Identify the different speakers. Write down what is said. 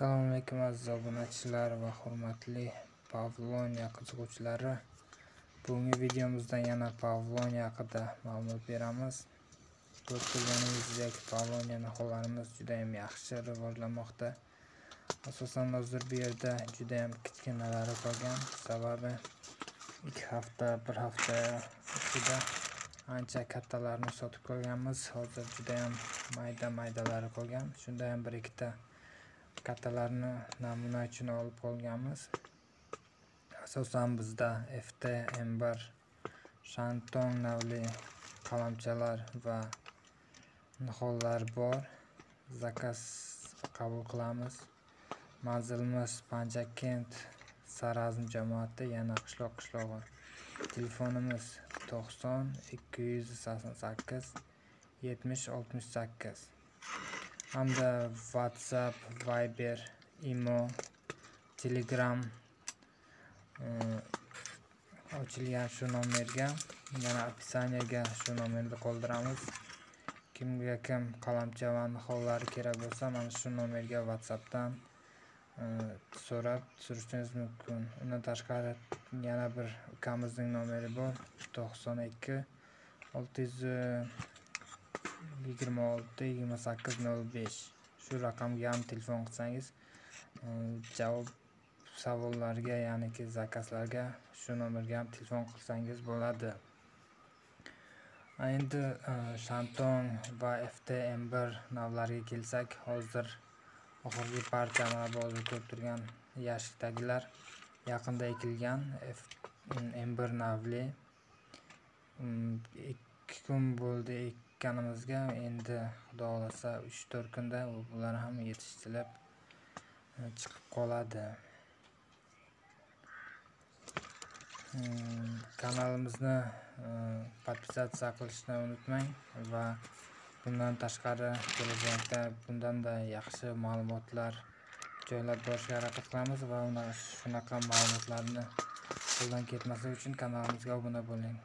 Speaker 1: Assalomu alaykum aziz obunachilar va hurmatli Pavloniya qiziquvchilari. Bugungi videomizda yana Pavloniya haqida ma'lumot beramiz. Ko'rib turganingizdek, Pavloniya niholarimiz juda ham yaxshi rivojlanmoqda. Asosan hozir bu yerda juda ham kichkinalari qolgan, sababi 1 hafta ichida ancha kattalarni sotib ko'rganmiz. Hozir juda ham maydalari qolgan. Shunda ham 1-2 kattalarni namuna uchun olib qolganmiz. Asosan bizda FT Ember, Shandong navli qalamchalar va nihollar bor. Zakaz qabul qilamiz. Manzilimiz Panjakent, Sarazm jamoati, yana qishloq-qishlog'i. Telefonimiz 90 288 70 68. Hamda WhatsApp, Viber, Imo, Telegram ochilgan shu nomerga, yana opisiyaga shu nomerni qoldiramiz. Kimga qalamcha va nihollar kerak bo'lsa, mana shu nomerga WhatsAppdan so'rab turishingiz mumkin. Undan tashqari yana bir ukamizning nomeri bor, 92 626 2805. Shu raqamga ham telefon qilsangiz, javob savollarga, ya'niki zakazlarga shu nomerga ham telefon qilsangiz bo'ladi. Endi Shandong va FT Ember navlariga kelsak, hozir oxirgi partiya mana bu hozir ko'rib turgan yashikdagilar yaqinda ekilgan Ember navli. 2 kun bo'ldi ekkanimizga, endi xudo xolasa 3-4 kunda bular ham yetishtirib chiqib qoladi. Kanalimizni podpisatsiya qilishni unutmang va bundan tashqari kelajakda bundanda yaxshi ma'lumotlar joylab borishga harakat qilamiz va shunaqa ma'lumotlarni qo'ldan ketmasligi uchun kanalimizga obuna bo'ling.